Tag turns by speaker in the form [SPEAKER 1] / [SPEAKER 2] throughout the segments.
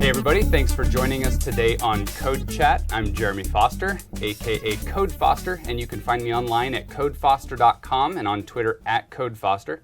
[SPEAKER 1] Hey everybody, thanks for joining us today on CodeChat. I'm Jeremy Foster, aka Code Foster, and you can find me online at codefoster.com and on Twitter at CodeFoster.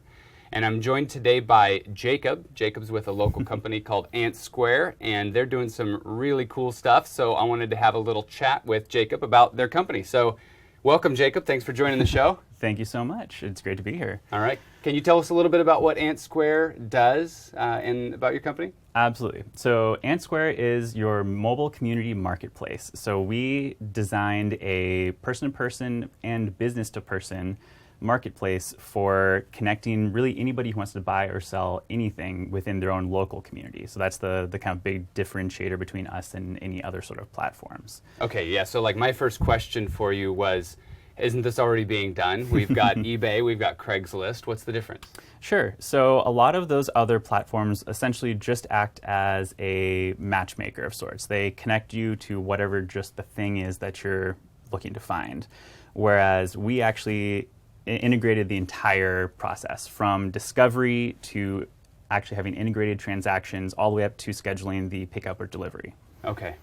[SPEAKER 1] And I'm joined today by Jacob. Jacob's with a local company called Antsquare, and they're doing some really cool stuff. So I wanted to have a little chat with Jacob about their company. So welcome, Jacob. Thanks for joining the show.
[SPEAKER 2] Thank you so much. It's great to be here.
[SPEAKER 1] All right. Can you tell us a little bit about what Antsquare does and about your company?
[SPEAKER 2] Absolutely. So Antsquare is your mobile community marketplace. So we designed a person-to-person and business-to-person marketplace for connecting really anybody who wants to buy or sell anything within their own local community. So that's the kind of big differentiator between us and any other sort of platforms.
[SPEAKER 1] Okay, yeah. So like my first question for you was, isn't this already being done? We've got eBay, we've got Craigslist. What's the difference?
[SPEAKER 2] Sure. So a lot of those other platforms essentially just act as a matchmaker of sorts. They connect you to whatever just the thing is that you're looking to find. Whereas we actually integrated the entire process from discovery to actually having integrated transactions all the way up to scheduling the pickup or delivery.
[SPEAKER 1] Okay.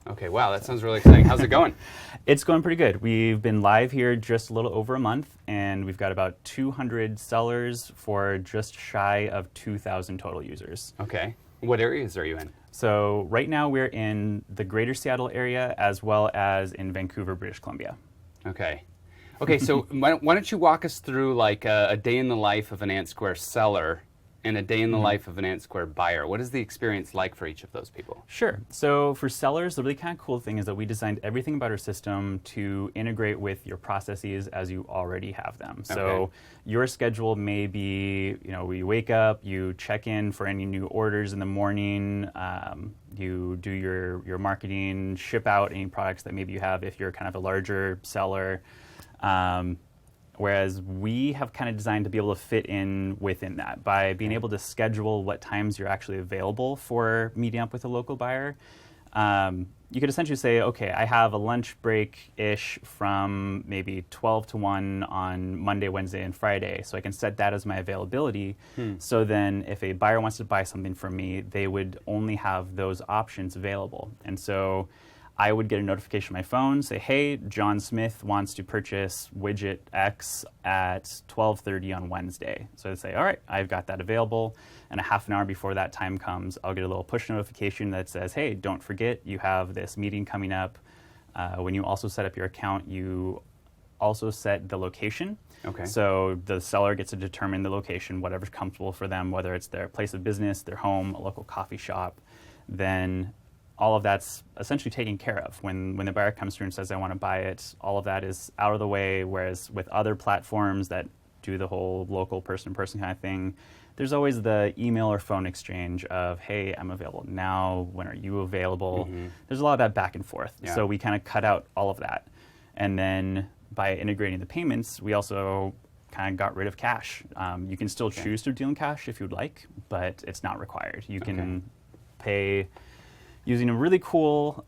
[SPEAKER 1] Okay, wow, that sounds really exciting. How's it going?
[SPEAKER 2] It's going pretty good. We've been live here just a little over a month, and we've got about 200 sellers for just shy of 2,000 total users.
[SPEAKER 1] Okay. What areas are you in?
[SPEAKER 2] So right now we're in the greater Seattle area as well as in Vancouver, British Columbia.
[SPEAKER 1] Okay. Okay, so why don't you walk us through like a day in the life of an Antsquare seller and a day in the life of an Antsquare buyer. What is the experience like for each of those people?
[SPEAKER 2] Sure. So for sellers, the really kind of cool thing is that we designed everything about our system to integrate with your processes as you already have them. So
[SPEAKER 1] Okay.
[SPEAKER 2] your schedule may be, you wake up, you check in for any new orders in the morning, you do your marketing, ship out any products that maybe you have if you're kind of a larger seller. Whereas we have kind of designed to be able to fit in within that by being able to schedule what times you're actually available for meeting up with a local buyer. You could essentially say, okay, I have a lunch break-ish from maybe 12 to 1 on Monday, Wednesday, and Friday. So I can set that as my availability. So then if a buyer wants to buy something from me, they would only have those options available. And so I would get a notification on my phone, say, hey, John Smith wants to purchase widget X at 12:30 on Wednesday. So I'd say, all right, I've got that available. And a half an hour before that time comes, I'll get a little push notification that says, hey, don't forget, you have this meeting coming up. When you also set up your account, you also set the location.
[SPEAKER 1] Okay.
[SPEAKER 2] So the seller gets to determine the location, whatever's comfortable for them, whether it's their place of business, their home, a local coffee shop. Then all of that's essentially taken care of. When the buyer comes through and says, I want to buy it, all of that is out of the way, whereas with other platforms that do the whole local person-to-person kind of thing, there's always the email or phone exchange of, hey, I'm available now, when are you available? There's a lot of that back and forth.
[SPEAKER 1] Yeah.
[SPEAKER 2] So we kind of cut out all of that. And then by integrating the payments, we also kind of got rid of cash. You can still choose to deal in cash if you'd like, but it's not required. You can pay using a really cool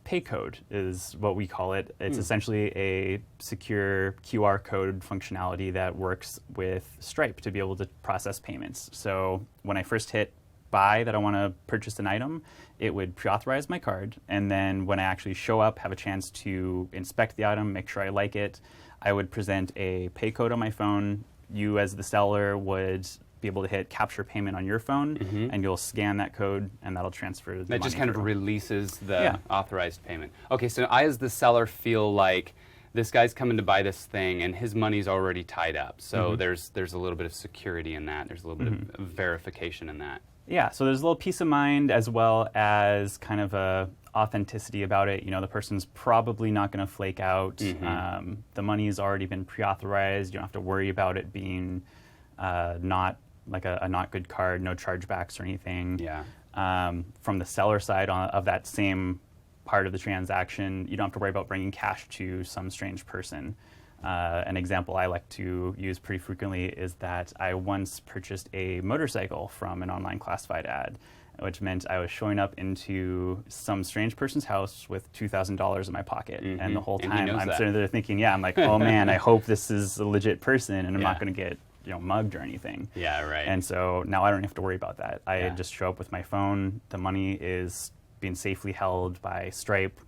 [SPEAKER 2] pay code is what we call it. It's essentially a secure QR code functionality that works with Stripe to be able to process payments. So when I first hit buy that I want to purchase an item, it would pre-authorize my card. And then when I actually show up, have a chance to inspect the item, make sure I like it, I would present a pay code on my phone. You as the seller would be able to hit capture payment on your phone, and you'll scan that code, and that'll transfer the money.
[SPEAKER 1] That just kind of
[SPEAKER 2] through.
[SPEAKER 1] releases the authorized payment. Okay, so I as the seller feel like this guy's coming to buy this thing and his money's already tied up. So there's a little bit of security in that. There's a little bit of verification in that.
[SPEAKER 2] Yeah, so there's a little peace of mind as well as kind of a authenticity about it. The person's probably not going to flake out. The money's already been pre-authorized. You don't have to worry about it being not like a not good card, no chargebacks or anything.
[SPEAKER 1] Yeah.
[SPEAKER 2] From the seller side of that same part of the transaction, you don't have to worry about bringing cash to some strange person. An example I like to use pretty frequently is that I once purchased a motorcycle from an online classified ad, which meant I was showing up into some strange person's house with $2,000 in my pocket. And the whole time I'm sitting there thinking, I'm like, oh man, I hope this is a legit person and I'm not going to get mugged or anything.
[SPEAKER 1] Yeah, right.
[SPEAKER 2] And so now I don't have to worry about that. I
[SPEAKER 1] Yeah.
[SPEAKER 2] just show up with my phone. The money is being safely held by Stripe.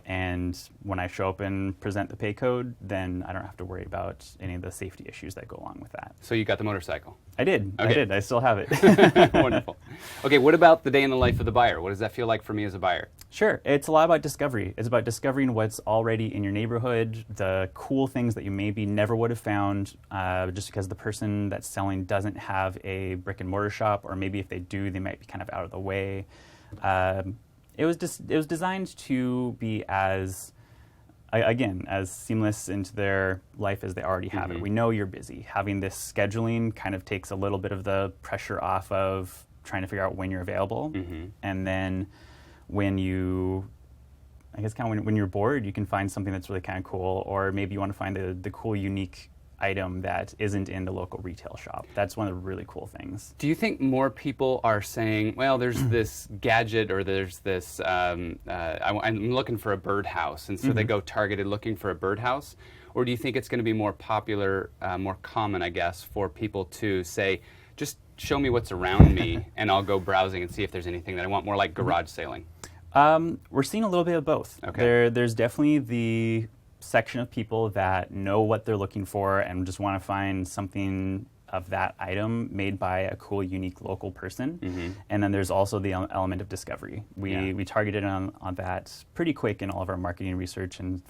[SPEAKER 2] And when I show up and present the pay code, then I don't have to worry about any of the safety issues that go along with that.
[SPEAKER 1] So you got the motorcycle.
[SPEAKER 2] I did.
[SPEAKER 1] Okay.
[SPEAKER 2] I did. I still have it.
[SPEAKER 1] Wonderful. Okay, what about the day in the life of the buyer? What does that feel like for me as a buyer?
[SPEAKER 2] Sure. It's a lot about discovery. It's about discovering what's already in your neighborhood, the cool things that you maybe never would have found just because the person that's selling doesn't have a brick and mortar shop, or maybe if they do, they might be kind of out of the way. It was designed to be as seamless into their life as they already have it. We know you're busy. Having this scheduling kind of takes a little bit of the pressure off of trying to figure out when you're available. And then when you, I guess kind of when you're bored, you can find something that's really kind of cool, or maybe you want to find the cool, unique item that isn't in the local retail shop. That's one of the really cool things.
[SPEAKER 1] Do you think more people are saying, well, there's this gadget, or there's this, I'm looking for a birdhouse, and so they go targeted looking for a birdhouse? Or do you think it's going to be more popular, more common, I guess, for people to say, just show me what's around me, and I'll go browsing and see if there's anything that I want, more like garage sailing?
[SPEAKER 2] We're seeing a little bit of both.
[SPEAKER 1] Okay.
[SPEAKER 2] There's definitely the section of people that know what they're looking for and just want to find something of that item made by a cool, unique local person. And then there's also the element of discovery. We targeted on that pretty quick in all of our marketing research, and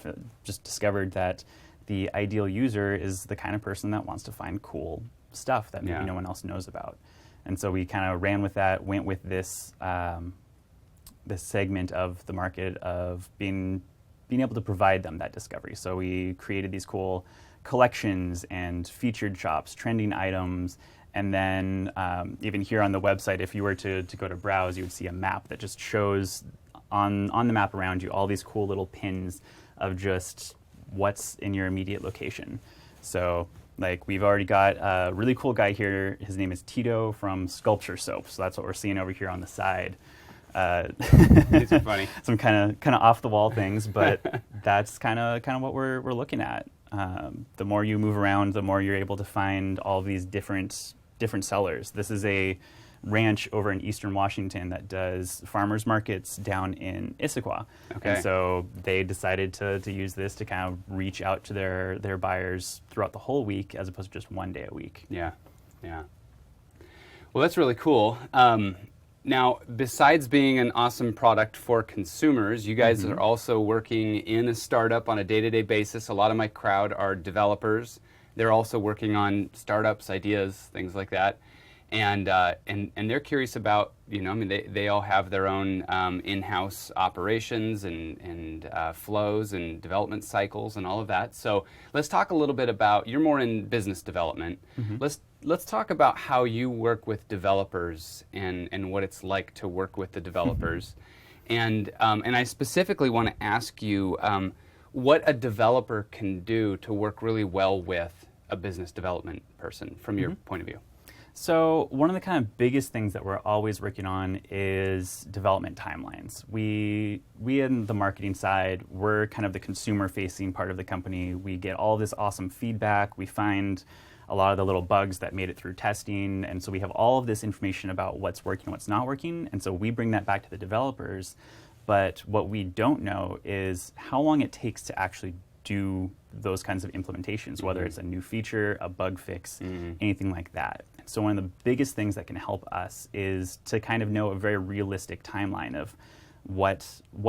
[SPEAKER 2] just discovered that the ideal user is the kind of person that wants to find cool stuff that maybe no one else knows about. And so we kind of ran with that, went with this this segment of the market of being able to provide them that discovery. So we created these cool collections and featured shops, trending items, and then even here on the website, if you were to go to browse, you would see a map that just shows on the map around you all these cool little pins of just what's in your immediate location. So like we've already got a really cool guy here. His name is Tito from Sculpture Soap. So that's what we're seeing over here on the side.
[SPEAKER 1] These are funny.
[SPEAKER 2] Some kind of off the wall things, but that's kind of what we're looking at. The more you move around, the more you're able to find all of these different sellers. This is a ranch over in Eastern Washington that does farmers markets down in Issaquah.
[SPEAKER 1] Okay.
[SPEAKER 2] And so they decided to use this to kind of reach out to their buyers throughout the whole week, as opposed to just one day a week.
[SPEAKER 1] Yeah, yeah. Well, that's really cool. Now, besides being an awesome product for consumers, you guys are also working in a startup on a day-to-day basis. A lot of my crowd are developers. They're also working on startups, ideas, things like that. And they're curious about, they all have their own in-house operations and flows and development cycles and all of that. So let's talk a little bit about, you're more in business development. Let's talk about how you work with developers and what it's like to work with the developers. And I specifically want to ask you what a developer can do to work really well with a business development person from your point of view.
[SPEAKER 2] So one of the kind of biggest things that we're always working on is development timelines. We in the marketing side, we're kind of the consumer-facing part of the company. We get all this awesome feedback. We find a lot of the little bugs that made it through testing, and so we have all of this information about what's working, what's not working, and so we bring that back to the developers. But what we don't know is how long it takes to actually do those kinds of implementations, whether it's a new feature, a bug fix, anything like that. So one of the biggest things that can help us is to kind of know a very realistic timeline of what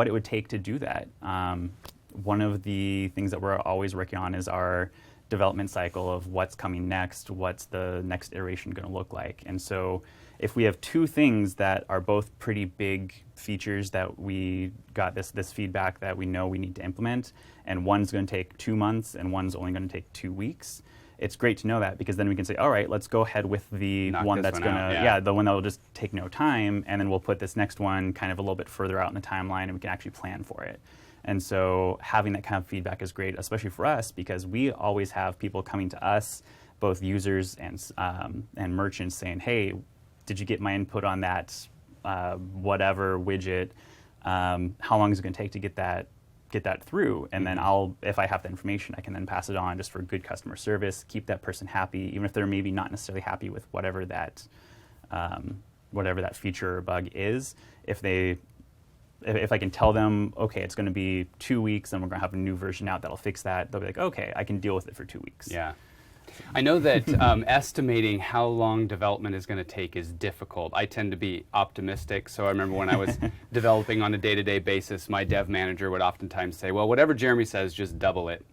[SPEAKER 2] it would take to do that. One of the things that we're always working on is our development cycle of what's coming next, what's the next iteration going to look like. And so if we have two things that are both pretty big features that we got this feedback that we know we need to implement, and one's going to take 2 months and one's only going to take 2 weeks, it's great to know that, because then we can say, all right, let's go ahead with the one that's going to, the one that will just take no time, and then we'll put this next one kind of a little bit further out in the timeline, and we can actually plan for it. And so having that kind of feedback is great, especially for us, because we always have people coming to us, both users and merchants, saying, hey, did you get my input on that whatever widget? How long is it going to take to get that get that through, and then if I have the information, I can then pass it on just for good customer service, keep that person happy, even if they're maybe not necessarily happy with whatever that feature or bug is. If I can tell them, okay, it's going to be 2 weeks, and we're going to have a new version out that'll fix that, they'll be like, okay, I can deal with it for 2 weeks.
[SPEAKER 1] Yeah. I know that estimating how long development is going to take is difficult. I tend to be optimistic, so I remember when I was developing on a day-to-day basis, my dev manager would oftentimes say, well, whatever Jeremy says, just double it.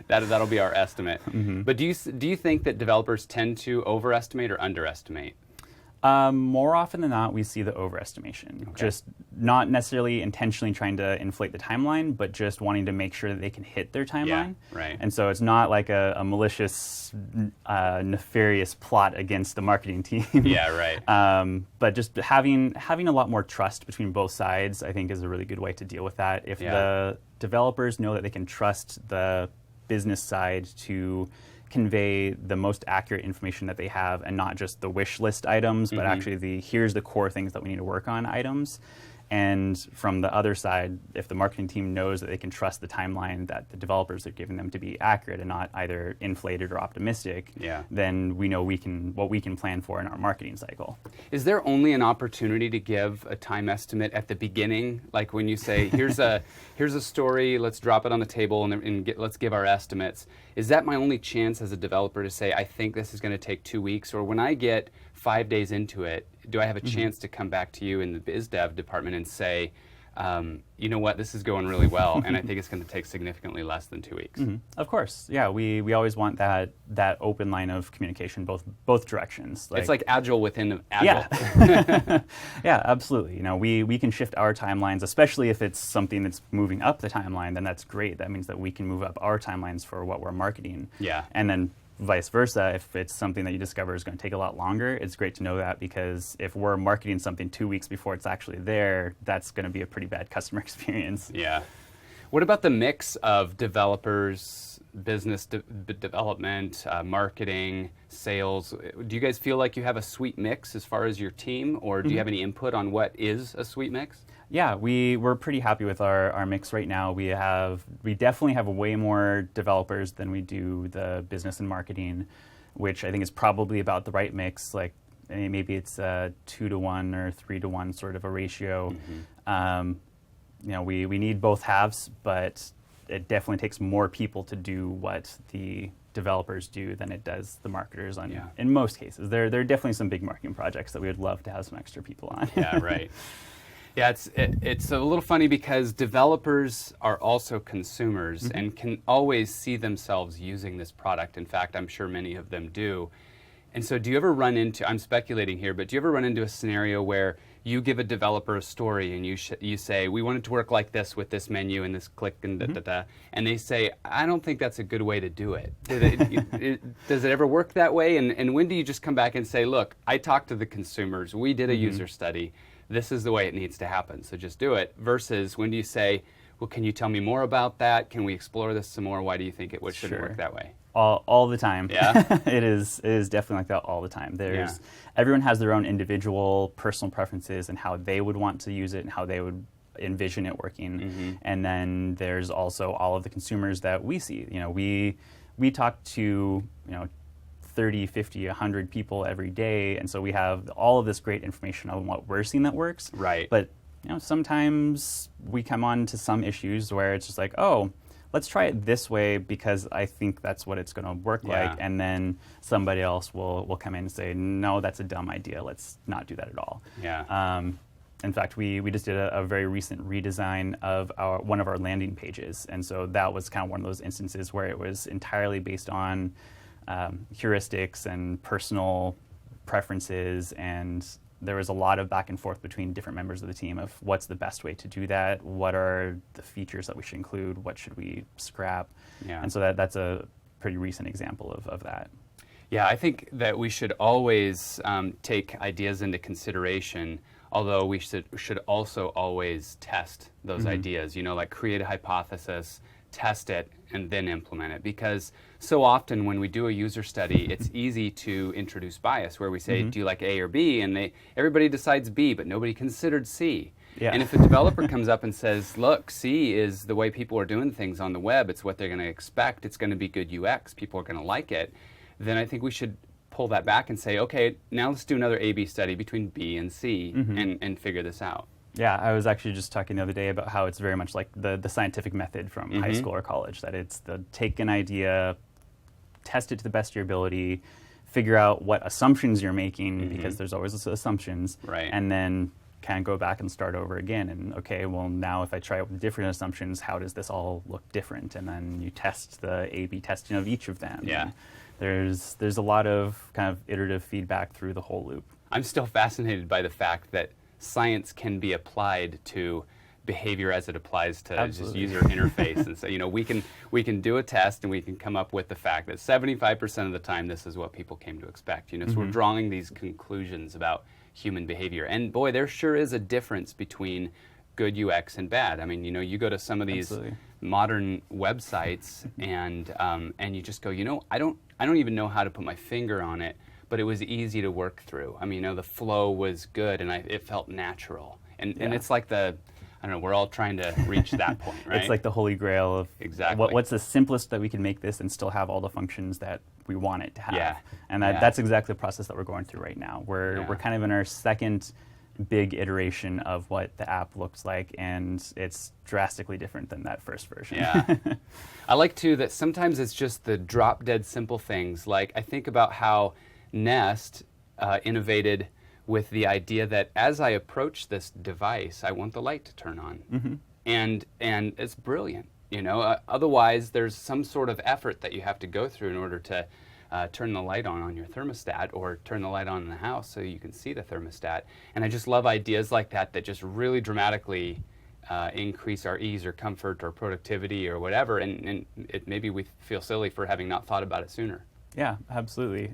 [SPEAKER 1] That'll be our estimate. But do you think that developers tend to overestimate or underestimate?
[SPEAKER 2] More often than not, we see the overestimation. Okay. Just not necessarily intentionally trying to inflate the timeline, but just wanting to make sure that they can hit their timeline.
[SPEAKER 1] Yeah, right.
[SPEAKER 2] And so it's not like a malicious, nefarious plot against the marketing team.
[SPEAKER 1] Yeah, right.
[SPEAKER 2] But just having a lot more trust between both sides, I think, is a really good way to deal with that. If the developers know that they can trust the business side to convey the most accurate information that they have, and not just the wish list items, but actually here's the core things that we need to work on items. And from the other side, if the marketing team knows that they can trust the timeline that the developers are giving them to be accurate and not either inflated or optimistic, then we know what we can plan for in our marketing cycle.
[SPEAKER 1] Is there only an opportunity to give a time estimate at the beginning? Like when you say, here's a story, let's drop it on the table and let's give our estimates. Is that my only chance as a developer to say, I think this is going to take 2 weeks? Or when I get 5 days into it, do I have a chance to come back to you in the biz dev department and say, you know what, this is going really well, and I think it's going to take significantly less than 2 weeks?
[SPEAKER 2] Of course, yeah. We always want that open line of communication, both directions.
[SPEAKER 1] It's like agile within agile.
[SPEAKER 2] Yeah, yeah, absolutely. We can shift our timelines, especially if it's something that's moving up the timeline. Then that's great. That means that we can move up our timelines for what we're marketing.
[SPEAKER 1] Yeah,
[SPEAKER 2] and then vice versa, if it's something that you discover is going to take a lot longer, it's great to know that, because if we're marketing something 2 weeks before it's actually there, that's going to be a pretty bad customer experience.
[SPEAKER 1] Yeah. What about the mix of developers, business development, marketing, sales? Do you guys feel like you have a sweet mix as far as your team, or do you have any input on what is a sweet mix?
[SPEAKER 2] Yeah, we're pretty happy with our mix right now. We definitely have way more developers than we do the business and marketing, which I think is probably about the right mix. Like maybe it's a 2-to-1 or 3-to-1 sort of a ratio. We need both halves, but it definitely takes more people to do what the developers do than it does the marketers in most cases. There are definitely some big marketing projects that we would love to have some extra people on.
[SPEAKER 1] Yeah, right. Yeah, it's a little funny because developers are also consumers and can always see themselves using this product. In fact, I'm sure many of them do. And so do you ever run into, I'm speculating here, but do you ever run into a scenario where you give a developer a story and you say, we want it to work like this with this menu and this click and da-da-da, and they say, I don't think that's a good way to do it. Does it ever work that way? And when do you just come back and say, look, I talked to the consumers, we did a user study, this is the way it needs to happen, so just do it, versus when do you say, well, can you tell me more about that? Can we explore this some more? Why do you think it shouldn't work that way?
[SPEAKER 2] All the time.
[SPEAKER 1] Yeah?
[SPEAKER 2] It is definitely like that all the time. Everyone has their own individual personal preferences and how they would want to use it and how they would envision it working. And then there's also all of the consumers that we see. We talk to 30, 50, 100 people every day, and so we have all of this great information on what we're seeing that works.
[SPEAKER 1] Right.
[SPEAKER 2] But sometimes we come on to some issues where it's just like, oh, let's try it this way because I think that's what it's going to work like, and then somebody else will come in and say, no, that's a dumb idea. Let's not do that at all.
[SPEAKER 1] Yeah.
[SPEAKER 2] In fact, we just did a very recent redesign of one of our landing pages, and so that was kind of one of those instances where it was entirely based on heuristics and personal preferences, and there was a lot of back and forth between different members of the team of what's the best way to do that, what are the features that we should include, what should we scrap, and so that's a pretty recent example of that.
[SPEAKER 1] Yeah, I think that we should always take ideas into consideration, although we should also always test those ideas, like create a hypothesis, test it, and then implement it. Because so often when we do a user study, it's easy to introduce bias where we say, do you like A or B? And everybody decides B, but nobody considered C.
[SPEAKER 2] Yeah.
[SPEAKER 1] And if a developer comes up and says, look, C is the way people are doing things on the web, it's what they're going to expect, it's going to be good UX, people are going to like it, then I think we should pull that back and say, okay, now let's do another A/B study between B and C and figure this out.
[SPEAKER 2] Yeah, I was actually just talking the other day about how it's very much like the scientific method from high school or college, that it's the take an idea, test it to the best of your ability, figure out what assumptions you're making, because there's always assumptions,
[SPEAKER 1] Right.
[SPEAKER 2] and then kind of go back and start over again. And okay, well now if I try it with different assumptions, how does this all look different? And then you test the A/B testing of each of them.
[SPEAKER 1] Yeah.
[SPEAKER 2] And there's a lot of kind of iterative feedback through the whole loop.
[SPEAKER 1] I'm still fascinated by the fact that science can be applied to behavior as it applies to
[SPEAKER 2] Absolutely.
[SPEAKER 1] just user interface. And so, we can do a test and we can come up with the fact that 75% of the time this is what people came to expect. So we're drawing these conclusions about human behavior. And boy, there sure is a difference between good UX and bad. I mean, you go to some of these
[SPEAKER 2] Absolutely.
[SPEAKER 1] modern websites and you just go, I don't even know how to put my finger on it, but it was easy to work through. I mean, the flow was good and it felt natural. And it's like I don't know, we're all trying to reach that point, right?
[SPEAKER 2] It's like the holy grail of
[SPEAKER 1] Exactly.
[SPEAKER 2] what's the simplest that we can make this and still have all the functions that we want it to have.
[SPEAKER 1] Yeah.
[SPEAKER 2] And
[SPEAKER 1] Yeah.
[SPEAKER 2] that's exactly the process that we're going through right now. We're kind of in our second big iteration of what the app looks like, and it's drastically different than that first version.
[SPEAKER 1] Yeah. I like, too, that sometimes it's just the drop-dead simple things. Like, I think about how Nest innovated with the idea that as I approach this device, I want the light to turn on. And it's brilliant. Otherwise, there's some sort of effort that you have to go through in order to turn the light on your thermostat or turn the light on in the house so you can see the thermostat. And I just love ideas like that just really dramatically increase our ease or comfort or productivity or whatever. And maybe we feel silly for having not thought about it sooner.
[SPEAKER 2] Yeah, absolutely.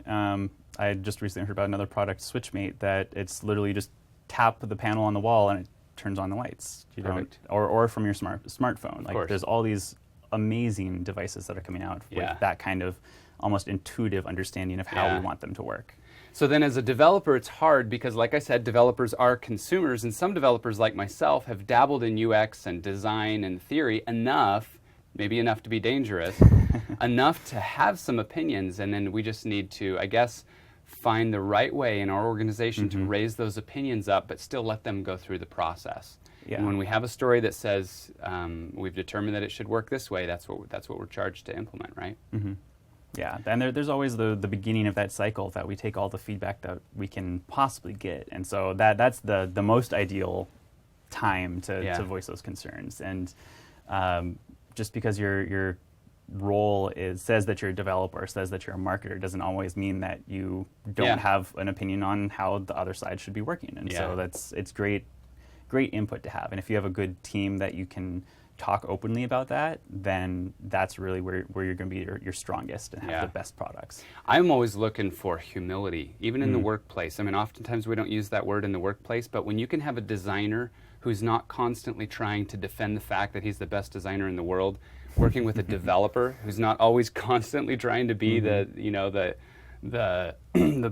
[SPEAKER 2] I just recently heard about another product, SwitchMate, that it's literally just tap the panel on the wall and it turns on the lights.
[SPEAKER 1] Perfect.
[SPEAKER 2] Or from your smartphone.
[SPEAKER 1] Of
[SPEAKER 2] Like
[SPEAKER 1] course.
[SPEAKER 2] there's all these amazing devices that are coming out with that kind of almost intuitive understanding of how we want them to work.
[SPEAKER 1] So then as a developer, it's hard because, like I said, developers are consumers, and some developers like myself have dabbled in UX and design and theory enough, maybe enough to be dangerous, enough to have some opinions, and then we just need to, I guess, find the right way in our organization to raise those opinions up, but still let them go through the process.
[SPEAKER 2] Yeah.
[SPEAKER 1] And when we have a story that says we've determined that it should work this way, that's what we're charged to implement, right?
[SPEAKER 2] Yeah, and there's always the beginning of that cycle that we take all the feedback that we can possibly get, and so that's the most ideal time to voice those concerns. And just because your role says that you're a developer, says that you're a marketer, doesn't always mean that you don't have an opinion on how the other side should be working. And so it's great input to have. And if you have a good team that you can talk openly about that, then that's really where you're going to be your strongest and have the best products.
[SPEAKER 1] I'm always looking for humility, even in the workplace. I mean, oftentimes we don't use that word in the workplace, but when you can have a designer who's not constantly trying to defend the fact that he's the best designer in the world, working with a developer who's not always constantly trying to be the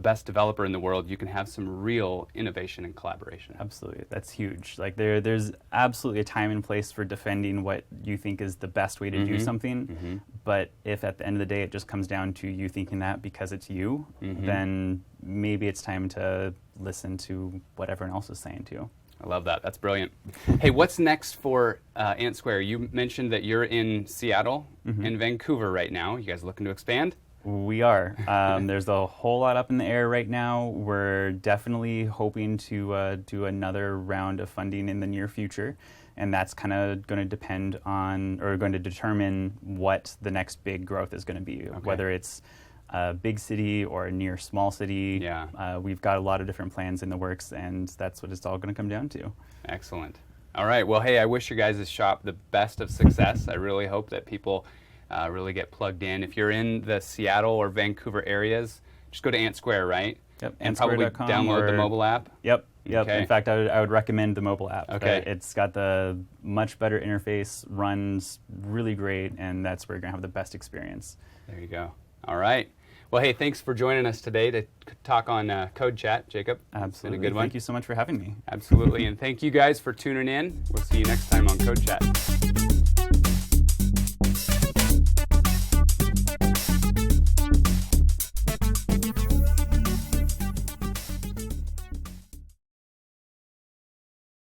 [SPEAKER 1] best developer in the world, you can have some real innovation and collaboration.
[SPEAKER 2] Absolutely, that's huge. Like there's absolutely a time and place for defending what you think is the best way to do something. But if at the end of the day it just comes down to you thinking that because it's you, then maybe it's time to listen to what everyone else is saying too.
[SPEAKER 1] I love that. That's brilliant. Hey, what's next for Antsquare? You mentioned that you're in Seattle and Vancouver right now. You guys looking to expand?
[SPEAKER 2] We are. There's a whole lot up in the air right now. We're definitely hoping to do another round of funding in the near future, and that's kind of going to depend on, or going to determine what the next big growth is going to be, whether it's a big city or a near small city. We've got a lot of different plans in the works, and that's what it's all going to come down to.
[SPEAKER 1] Excellent. All right. Well, hey, I wish your guys' shop the best of success. I really hope that people really get plugged in. If you're in the Seattle or Vancouver areas, just go to Antsquare, right?
[SPEAKER 2] Yep.
[SPEAKER 1] And probably download the mobile app.
[SPEAKER 2] Yep.
[SPEAKER 1] Okay.
[SPEAKER 2] In fact, I would recommend the mobile app.
[SPEAKER 1] Okay.
[SPEAKER 2] It's got the much better interface, runs really great, and that's where you're going to have the best experience.
[SPEAKER 1] There you go. All right. Well, hey, thanks for joining us today to talk on CodeChat, Jacob.
[SPEAKER 2] Absolutely.
[SPEAKER 1] It's been a good one.
[SPEAKER 2] Thank you so much for having me.
[SPEAKER 1] Absolutely. And thank you guys for tuning in. We'll see you next time on CodeChat.